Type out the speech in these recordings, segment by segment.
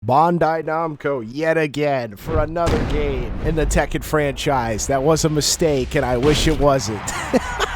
Bandai Namco yet again for another game in the Tekken franchise. That was a mistake, and I wish it wasn't.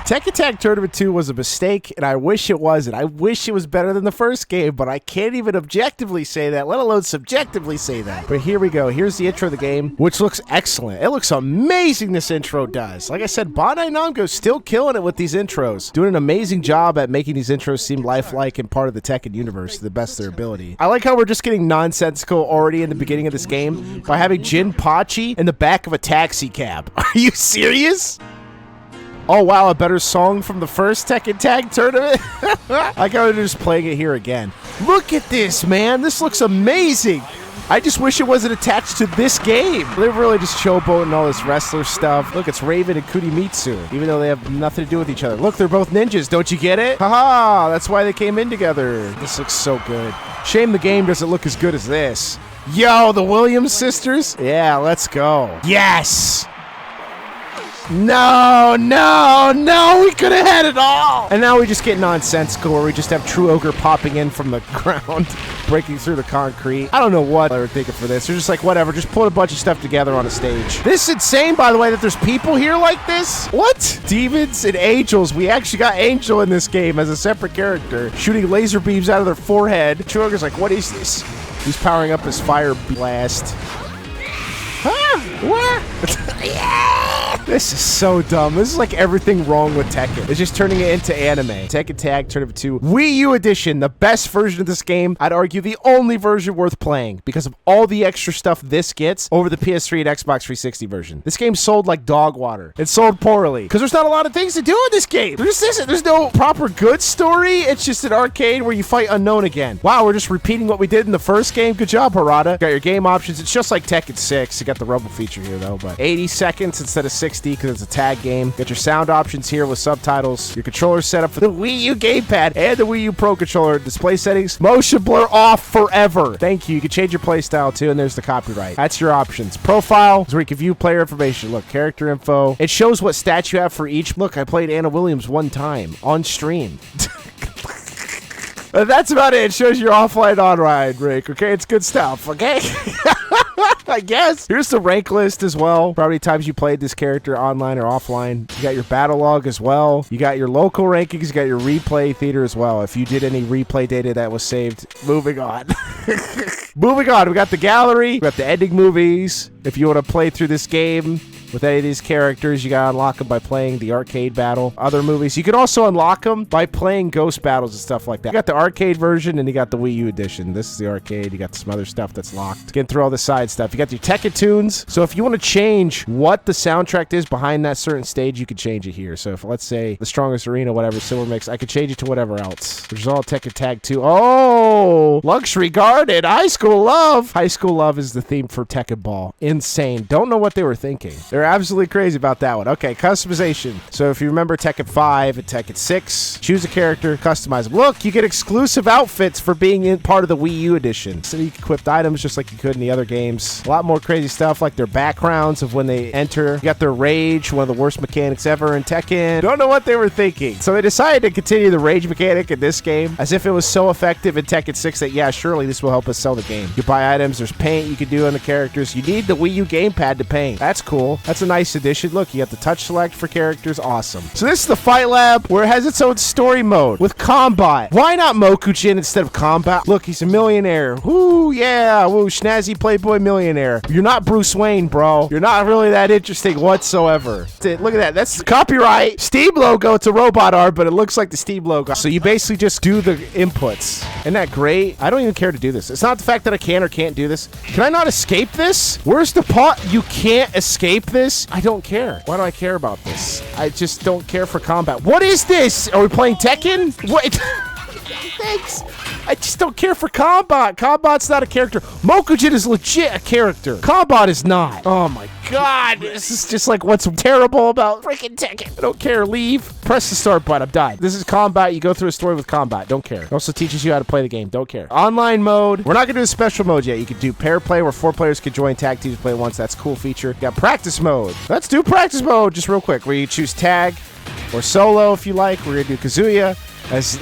Tekken Tag Tournament 2 was a mistake, and I wish it wasn't. I wish it was better than the first game, but I can't even objectively say that, let alone subjectively say that. But here we go. Here's the intro of the game, which looks excellent. It looks amazing, this intro does. Like I said, Bandai Namco's still killing it with these intros. Doing an amazing job at making these intros seem lifelike and part of the Tekken universe to the best of their ability. I like how we're just getting nonsensical already in the beginning of this game by having Jin Pachi in the back of a taxi cab. Are you serious? Oh wow, a better song from the first Tekken Tag Tournament? I like how they're just playing it here again. Look at this, man. This looks amazing. I just wish it wasn't attached to this game. They're really just showboating all this wrestler stuff. Look, it's Raven and Kurimitsu, even though they have nothing to do with each other. Look, they're both ninjas. Don't you get it? Haha, that's why they came in together. This looks so good. Shame the game doesn't look as good as this. Yo, the Williams sisters? Yeah, let's go. Yes! No, we could have had it all. And now we just get nonsensical where we just have True Ogre popping in from the ground, breaking through the concrete. I don't know what they were thinking for this. They're just like, whatever, just put a bunch of stuff together on a stage. This is insane, by the way, that there's people here like this. What? Demons and angels. We actually got Angel in this game as a separate character, shooting laser beams out of their forehead. True Ogre's like, what is this? He's powering up his fire blast. What? Yeah! This is so dumb. This is like everything wrong with Tekken. It's just turning it into anime. Tekken Tag Tournament 2 Wii U Edition, the best version of this game. I'd argue the only version worth playing because of all the extra stuff this gets over the PS3 and Xbox 360 version. This game sold like dog water. It sold poorly because there's not a lot of things to do in this game. There just isn't. There's no proper good story. It's just an arcade where you fight unknown again. Wow, we're just repeating what we did in the first game. Good job, Harada. Got your game options. It's just like Tekken 6. You got the Rumble feature here though, but 80 seconds instead of 60 because it's a tag game. Got your sound options here with subtitles. Your controller set up for the Wii U gamepad and the Wii U Pro controller. Display settings, motion blur off forever. Thank you. You can change your play style too, and there's the copyright. That's your options. Profile is where you can view player information. Look, character info. It shows what stats you have for each. Look, I played Anna Williams one time on stream. That's about it. It shows your offline on-ride, Rick. Okay, it's good stuff, okay? I guess. Here's the rank list as well. For how many times you played this character online or offline. You got your battle log as well. You got your local rankings. You got your replay theater as well. If you did any replay data that was saved. Moving on. Moving on. We got the gallery. We got the ending movies. If you want to play through this game with any of these characters, you gotta unlock them by playing the arcade battle. Other movies, you can also unlock them by playing ghost battles and stuff like that. You got the arcade version and you got the Wii U edition. This is the arcade. You got some other stuff that's locked. Getting through all the side stuff. You got your Tekken Tunes. So if you want to change what the soundtrack is behind that certain stage, you can change it here. So if, let's say, the strongest arena, whatever, Silver Mix, I could change it to whatever else. Which is all Tekken Tag 2. Oh! Luxury Garden! High School Love! High School Love is the theme for Tekken Ball. Insane. Don't know what they were thinking. They're absolutely crazy about that one. Okay, customization. So if you remember Tekken 5 and Tekken 6, choose a character, customize them. Look, you get exclusive outfits for being in part of the Wii U edition. So you can equip items just like you could in the other games. A lot more crazy stuff like their backgrounds of when they enter. You got their rage, one of the worst mechanics ever in Tekken. Don't know what they were thinking. So they decided to continue the rage mechanic in this game as if it was so effective in Tekken 6 that, yeah, surely this will help us sell the game. You buy items, there's paint you can do on the characters. You need the Wii U gamepad to paint. That's cool. That's a nice addition. Look, you got the touch select for characters. Awesome. So this is the Fight Lab where it has its own story mode with combat. Why not Mokujin instead of combat? Look, he's a millionaire. Woo, yeah. Woo, snazzy playboy millionaire. You're not Bruce Wayne, bro. You're not really that interesting whatsoever. Look at that. That's the copyright. Steam logo. It's a robot art, but it looks like the Steam logo. So you basically just do the inputs. Isn't that great? I don't even care to do this. It's not the fact that I can or can't do this. Can I not escape this? Where's the part? You can't escape this? I don't care. Why do I care about this? I just don't care for combat. What is this? Are we playing Tekken? What? Thanks. I just don't care for combat. Combat's not a character. Mokujin is legit a character. Combat is not. Oh my god. This is just like what's terrible about freaking Tekken. I don't care. Leave. Press the start button. I'm done. This is combat. You go through a story with combat. Don't care. It also teaches you how to play the game. Don't care. Online mode. We're not going to do a special mode yet. You can do pair play where 4 players can join tag teams play once. That's a cool feature. You got practice mode. Let's do practice mode just real quick where you choose tag or solo if you like. We're going to do Kazuya. as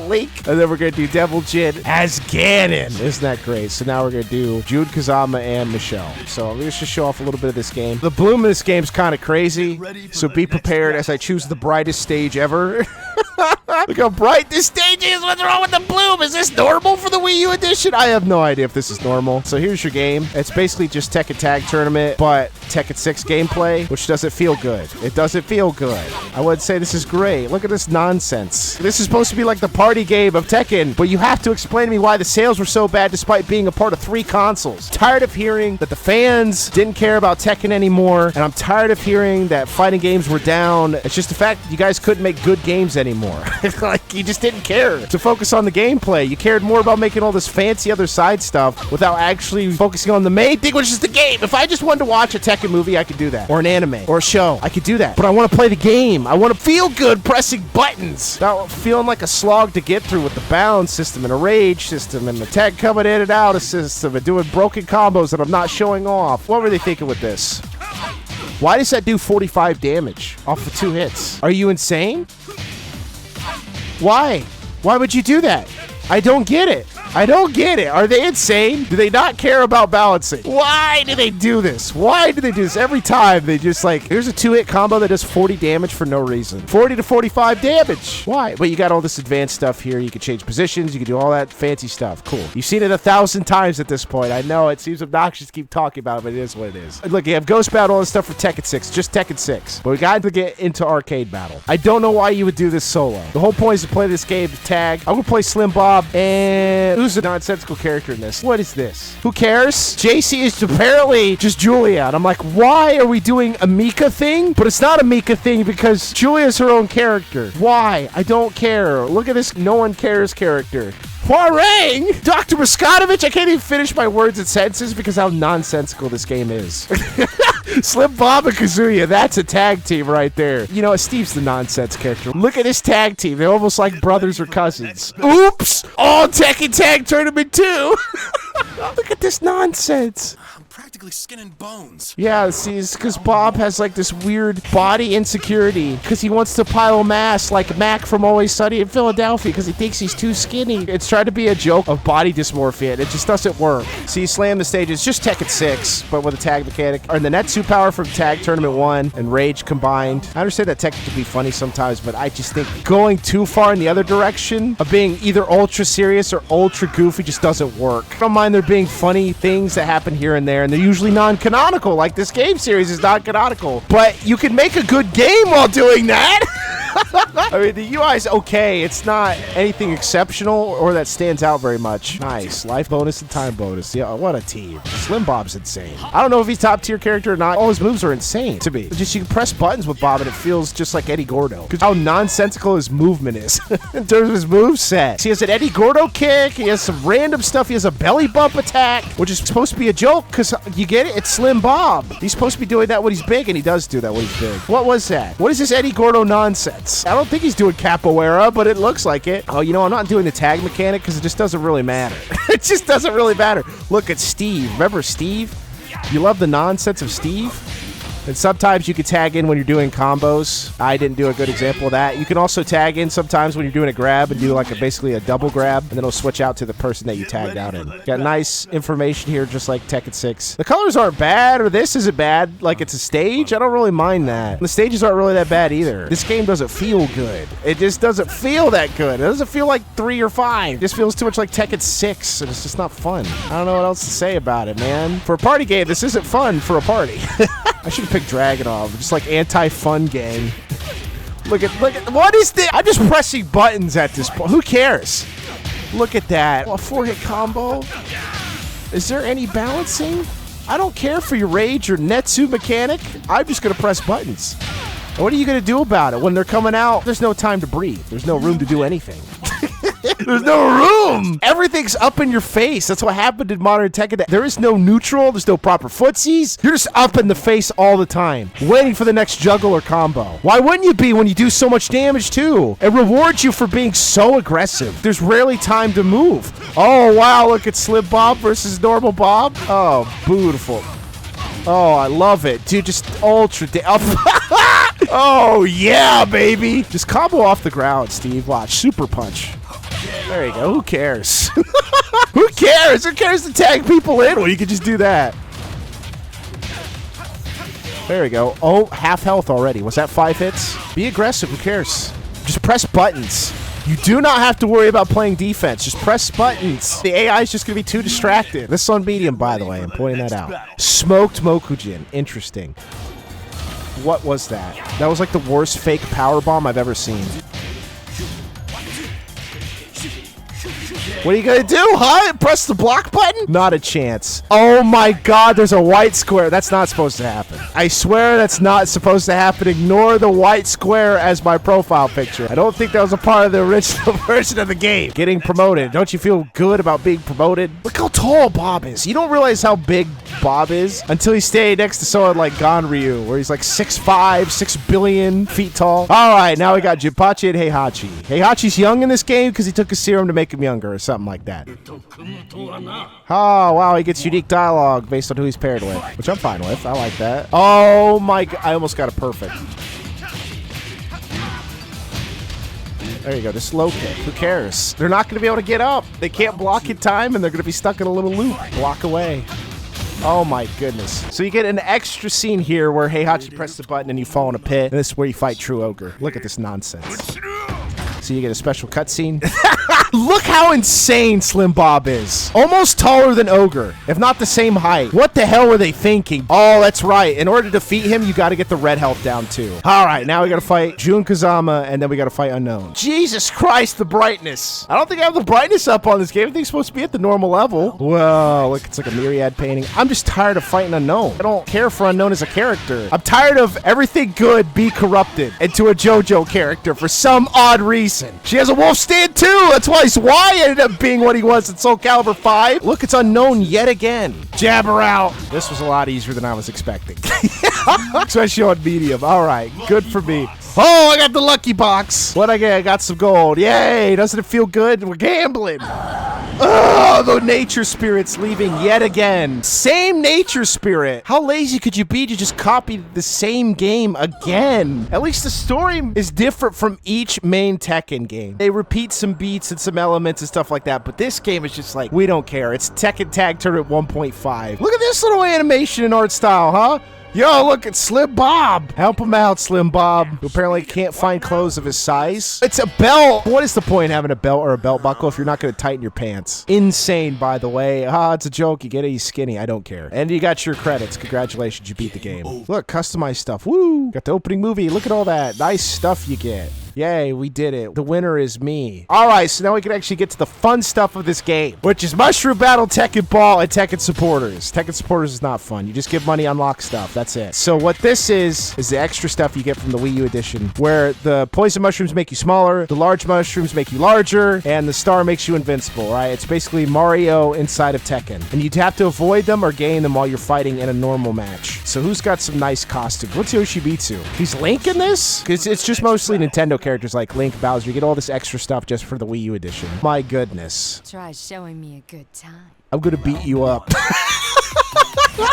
Link. And then we're going to do Devil Jin as Ganon. Isn't that great? So now we're going to do Jun Kazama and Michelle. So let's just show off a little bit of this game. The bloom in this game is kind of crazy, so be prepared as I choose the brightest stage ever. Look how bright this stage is. What's wrong with the bloom? Is this normal for the Wii U edition? I have no idea if this is normal. So here's your game. It's basically just Tekken Tag Tournament, but Tekken 6 gameplay, which doesn't feel good. It doesn't feel good. I would say this is great. Look at this nonsense. This is supposed to be like the party game of Tekken, but you have to explain to me why the sales were so bad despite being a part of 3 consoles. Tired of hearing that the fans didn't care about Tekken anymore, and I'm tired of hearing that fighting games were down. It's just the fact that you guys couldn't make good games anymore. Like, you just didn't care to focus on the gameplay. You cared more about making all this fancy other side stuff without actually focusing on the main thing, which is the game. If I just wanted to watch a Tekken movie, I could do that. Or an anime. Or a show. I could do that. But I want to play the game. I want to feel good pressing buttons. Not feeling like a slog to get through with the bound system and a rage system and the tag coming in and out of system and doing broken combos that I'm not showing off. What were they thinking with this? Why does that do 45 damage off of 2 hits? Are you insane? Why? Why would you do that? I don't get it. I don't get it. Are they insane? Do they not care about balancing? Why do they do this? Why do they do this? Every time they just like, here's a 2-hit combo that does 40 damage for no reason. 40 to 45 damage. Why? But you got all this advanced stuff here. You can change positions. You can do all that fancy stuff. Cool. You've seen it 1,000 times at this point. I know it seems obnoxious to keep talking about it, but it is what it is. Look, you have Ghost Battle, all this stuff for Tekken 6. Just Tekken 6. But we got to get into Arcade Battle. I don't know why you would do this solo. The whole point is to play this game, tag. I'm going to play Slim Bob and... Who's a nonsensical character in this? What is this? Who cares? JC is apparently just Julia. And I'm like, why are we doing a Mika thing? But it's not a Mika thing because Julia's her own character. Why? I don't care. Look at this no one cares character. Hwarang! Dr. Moskatovich, I can't even finish my words and sentences because how nonsensical this game is. Slim Bob and Kazuya, that's a tag team right there. You know, Steve's the nonsense character. Look at this tag team. They're almost like brothers or cousins. Oops! All Tekken Tag Tournament 2! Look at this nonsense. Practically skin and bones. Yeah, see, it's because Bob has like this weird body insecurity because he wants to pile mass like Mac from Always Sunny in Philadelphia because he thinks he's too skinny. It's tried to be a joke of body dysmorphia and it just doesn't work. See, Slam the Stage is just Tekken 6, but with a tag mechanic. Or the Netsu power from Tag Tournament 1 and Rage combined. I understand that Tekken can be funny sometimes, but I just think going too far in the other direction of being either ultra serious or ultra goofy just doesn't work. I don't mind there being funny things that happen here and there, and they're usually non-canonical, like this game series is non-canonical. But you can make a good game while doing that. I mean, the UI is okay. It's not anything exceptional or that stands out very much. Nice. Life bonus and time bonus. Yeah, what a team. Slim Bob's insane. I don't know if he's top tier character or not. All his moves are insane to me. Just you can press buttons with Bob and it feels just like Eddie Gordo. Because how nonsensical his movement is in terms of his moveset. He has an Eddie Gordo kick. He has some random stuff. He has a belly bump attack, which is supposed to be a joke because you get it? It's Slim Bob. He's supposed to be doing that when he's big, and he does do that when he's big. What was that? What is this Eddie Gordo nonsense? I don't think he's doing capoeira, but it looks like it. Oh, you know, I'm not doing the tag mechanic because it just doesn't really matter. It just doesn't really matter. Look at Steve. Remember Steve? You love the nonsense of Steve? And sometimes you can tag in when you're doing combos. I didn't do a good example of that. You can also tag in sometimes when you're doing a grab and do like basically a double grab, and then it'll switch out to the person that you tagged out in. Got nice information here, just like Tekken 6. The colors aren't bad, or this isn't bad. Like it's a stage. I don't really mind that. The stages aren't really that bad either. This game doesn't feel good. It just doesn't feel that good. It doesn't feel like 3 or 5. It just feels too much like Tekken 6, and it's just not fun. I don't know what else to say about it, man. For a party game, this isn't fun for a party. I should have picked Dragonov, just like anti-fun game. Look at, what is this? I'm just pressing buttons at this point. Who cares? Look at that. A 4-hit combo? Is there any balancing? I don't care for your rage or Netsu mechanic. I'm just gonna press buttons. And what are you gonna do about it? When they're coming out, there's no time to breathe. There's no room to do anything. There's no room. Everything's up in your face. That's what happened in modern Tekken. There is no neutral. There's no proper footsies. You're just up in the face all the time, waiting for the next juggle or combo. Why wouldn't you be when you do so much damage too? It rewards you for being so aggressive. There's rarely time to move. Oh, wow. Look at Slim Bob versus normal Bob. Oh, beautiful. Oh, I love it. Dude, just ultra Oh, yeah, baby. Just combo off the ground, Steve. Watch. Super punch. There you go. Who cares? Who cares? Who cares to tag people in when you can just do that? There we go. Oh, half health already. Was that 5 hits? Be aggressive. Who cares? Just press buttons. You do not have to worry about playing defense. Just press buttons. The AI is just going to be too distracted. This is on medium, by the way. I'm pointing that out. Smoked Mokujin. Interesting. What was that? That was like the worst fake power bomb I've ever seen. What are you gonna do, huh? Press the block button? Not a chance. Oh my god, there's a white square. That's not supposed to happen. I swear that's not supposed to happen. Ignore the white square as my profile picture. I don't think that was a part of the original version of the game. Getting promoted. Don't you feel good about being promoted? Look how tall Bob is. You don't realize how big Bob is until you stay next to someone like Ganryu, where he's like 6'5", 6 billion feet tall. All right, now we got Jinpachi and Heihachi. Heihachi's young in this game because he took a serum to make him younger or something like that. Oh, wow, he gets unique dialogue based on who he's paired with, which I'm fine with. I like that. Oh my god, I almost got it perfect. There you go, just slow kick. Who cares? They're not going to be able to get up. They can't block in time, and they're going to be stuck in a little loop. Block away. Oh my goodness. So you get an extra scene here where Heihachi presses the button and you fall in a pit, and this is where you fight True Ogre. Look at this nonsense. So you get a special cutscene. Look how insane Slim Bob is. Almost taller than Ogre, if not the same height. What the hell were they thinking? Oh, that's right. In order to defeat him, you got to get the red health down too. All right, now we got to fight Jun Kazama, and then we got to fight Unknown. Jesus Christ, the brightness. I don't think I have the brightness up on this game. Everything's supposed to be at the normal level. Whoa, look, it's like a myriad painting. I'm just tired of fighting Unknown. I don't care for Unknown as a character. I'm tired of everything good be corrupted into a JoJo character for some odd reason. She has a wolf stand too. That's why Y ended up being what he was in Soul Calibur 5. Look, it's Unknown yet again. Jab her out. This was a lot easier than I was expecting. Especially on medium. All right, good for me. Oh, I got the lucky box. What'd I get? I got some gold. Yay. Doesn't it feel good? We're gambling. Oh, the nature spirit's leaving yet again. Same nature spirit. How lazy could you be to just copy the same game again? At least the story is different from each main Tekken game. They repeat some beats and some elements and stuff like that, but this game is just like, we don't care. It's Tekken Tag Tournament 1.5. Look at this little animation and art style, huh? Yo, look, it's Slim Bob. Help him out, Slim Bob, who apparently can't find clothes of his size. It's a belt. What is the point in having a belt or a belt buckle if you're not going to tighten your pants? Insane, by the way. It's a joke. You get it, he's skinny. I don't care. And you got your credits. Congratulations, you beat the game. Look, customized stuff. Woo! Got the opening movie. Look at all that. Nice stuff you get. Yay, we did it. The winner is me. All right, so now we can actually get to the fun stuff of this game, which is Mushroom Battle, Tekken Ball, and Tekken Supporters. Tekken Supporters is not fun. You just give money, unlock stuff. That's it. So what this is the extra stuff you get from the Wii U edition, where the poison mushrooms make you smaller, the large mushrooms make you larger, and the star makes you invincible, right? It's basically Mario inside of Tekken. And you'd have to avoid them or gain them while you're fighting in a normal match. So who's got some nice costumes? What's Yoshimitsu? He's Link in this? Because it's just mostly Nintendo characters like Link, Bowser. You get all this extra stuff just for the Wii U edition. My goodness. Try showing me a good time. I'm gonna beat you up.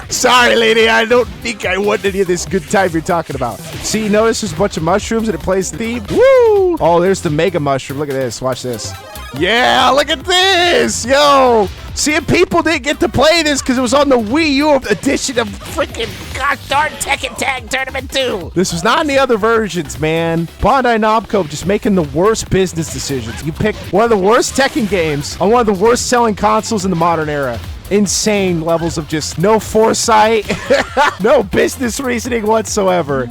Sorry, lady. I don't think I want any of this good time you're talking about. See, you notice there's a bunch of mushrooms and it plays the theme? Woo! Oh, there's the Mega Mushroom. Look at this. Watch this. Yeah, look at this. Yo. See, if people didn't get to play this because it was on the Wii U edition of freaking gosh darn Tekken Tag Tournament 2. This was not in the other versions, man. Bandai Namco just making the worst business decisions. You pick one of the worst Tekken games on one of the worst selling consoles in the modern era. Insane levels of just no foresight, no business reasoning whatsoever.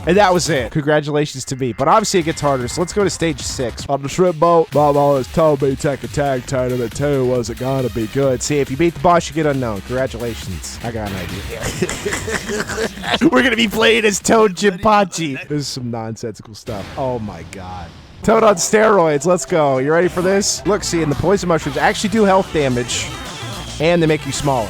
And that was it. Congratulations to me. But obviously it gets harder, so let's go to stage 6. On the shrimp boat, Mom always told me Tekken Tag Tournament 2 wasn't gonna be good. See, if you beat the boss, you get Unknown. Congratulations. I got an idea. We're gonna be playing as Toad Jinpachi. This is some nonsensical stuff. Oh my god. Toad on steroids. Let's go. You ready for this? Look, see, and the poison mushrooms actually do health damage. And they make you smaller.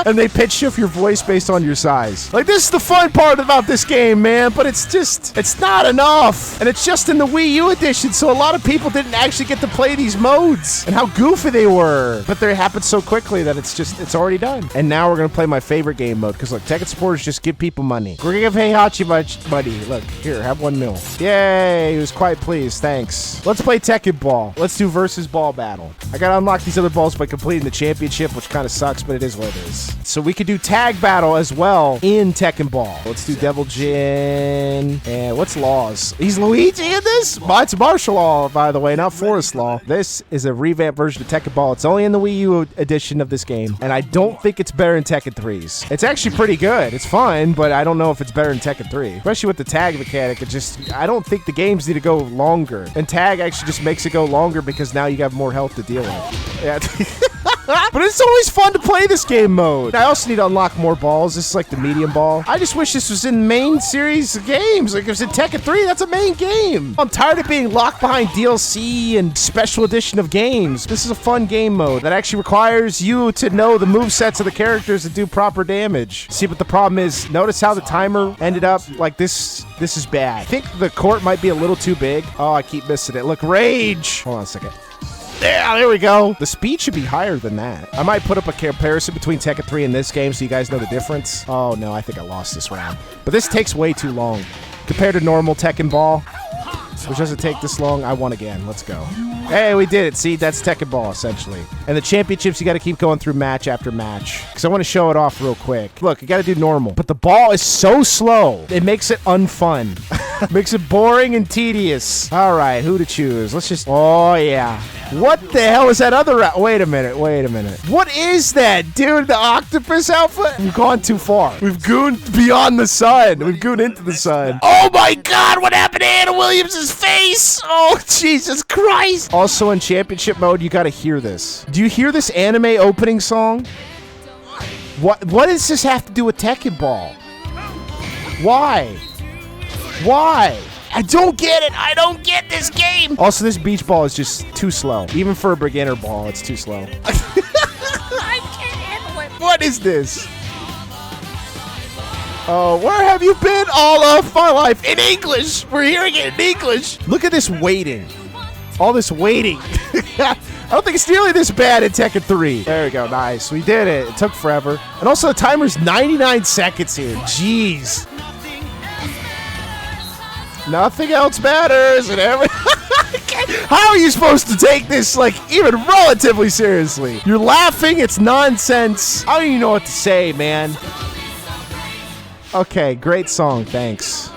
And they pitch shift your voice based on your size. Like, this is the fun part about this game, man, but it's not enough. And it's just in the Wii U edition, so a lot of people didn't actually get to play these modes and how goofy they were. But they happened so quickly that it's already done. And now we're gonna play my favorite game mode, because look, Tekken supporters just give people money. We're gonna give Heihachi much money. Look, here, have 1 mil. Yay, he was quite pleased, thanks. Let's play Tekken Ball. Let's do versus ball battle. I gotta unlock these other balls by completing the championship, which kind of sucks, but it is what it is. So we could do tag battle as well in Tekken Ball. Let's do Devil Jin. And what's Laws? He's Luigi in this? It's martial law, by the way, not forest law. This is a revamped version of Tekken Ball. It's only in the Wii U edition of this game, and I don't think it's better than Tekken 3's. It's actually pretty good. It's fun, but I don't know if it's better than Tekken 3. Especially with the tag mechanic, I don't think the games need to go longer. And tag actually just makes it go longer because now you have more health to deal with. Yeah. But it's always fun to play this game mode. I also need to unlock more balls. This is like the medium ball. I just wish this was in main series games. Like if it's in Tekken 3, that's a main game. I'm tired of being locked behind DLC and special edition of games. This is a fun game mode that actually requires you to know the movesets of the characters and do proper damage. See, but the problem is, notice how the timer ended up like this. This is bad. I think the court might be a little too big. Oh, I keep missing it. Look, rage. Hold on a second. Yeah, there we go. The speed should be higher than that. I might put up a comparison between Tekken 3 and this game so you guys know the difference. Oh, no, I think I lost this round. But this takes way too long. Compared to normal Tekken Ball, which doesn't take this long, I won again. Let's go. Hey, we did it. See, that's Tekken Ball, essentially. And the championships, you got to keep going through match after match. Because I want to show it off real quick. Look, you got to do normal. But the ball is so slow, it makes it unfun. Makes it boring and tedious. All right, who to choose? Let's just... Oh, yeah. What the hell is that other... Wait a minute. What is that, dude? The octopus outfit? We've gone too far. We've gooned beyond the sun. We've gooned into the sun. Oh, my God. What happened to Anna Williams' face? Oh, Jesus Christ. Also, in championship mode, you got to hear this. Do you hear this anime opening song? What does this have to do with Tekken Ball? Why? I don't get it. I don't get this game. Also, this beach ball is just too slow. Even for a beginner ball, it's too slow. I can't handle it. What is this? Oh, where have you been all of my life? In English. We're hearing it in English. Look at this waiting. All this waiting. I don't think it's nearly this bad in Tekken 3. There we go. Nice. We did it. It took forever. And also, the timer's 99 seconds here. Jeez. Nothing else matters, and how are you supposed to take this, like, even relatively seriously? You're laughing, it's nonsense. I don't even know what to say, man. Okay, great song, thanks.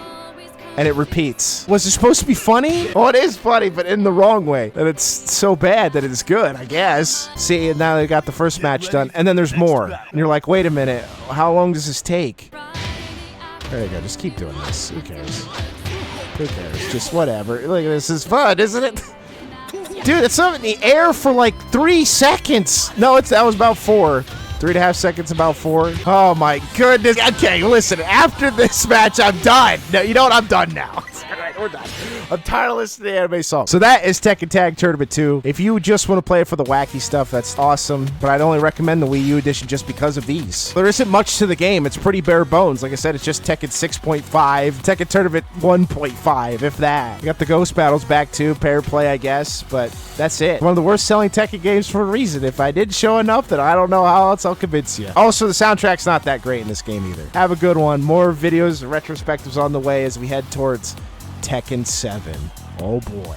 And it repeats. Was it supposed to be funny? Oh, it is funny, but in the wrong way. And it's so bad that it's good, I guess. See, and now they got the first match done, and then there's more. And you're like, wait a minute, how long does this take? There you go, just keep doing this. Who cares? Who cares? Just whatever. Look, this is fun, isn't it? Dude, it's up in the air for like 3 seconds. No, that was about 4. 3.5 seconds, about 4. Oh my goodness. Okay, listen, after this match, I'm done. No, you know what? I'm done now. All right, we're done. I'm tired of listening to the anime song. So that is Tekken Tag Tournament 2. If you just want to play it for the wacky stuff, that's awesome. But I'd only recommend the Wii U edition just because of these. There isn't much to the game. It's pretty bare bones. Like I said, it's just Tekken 6.5, Tekken Tournament 1.5, if that. You got the Ghost Battles back too, pair play, I guess. But that's it. One of the worst selling Tekken games for a reason. If I didn't show enough, then I don't know how else I'll convince you. Also, the soundtrack's not that great in this game either. Have a good one. More videos and retrospectives on the way as we head towards Tekken 7. Oh boy.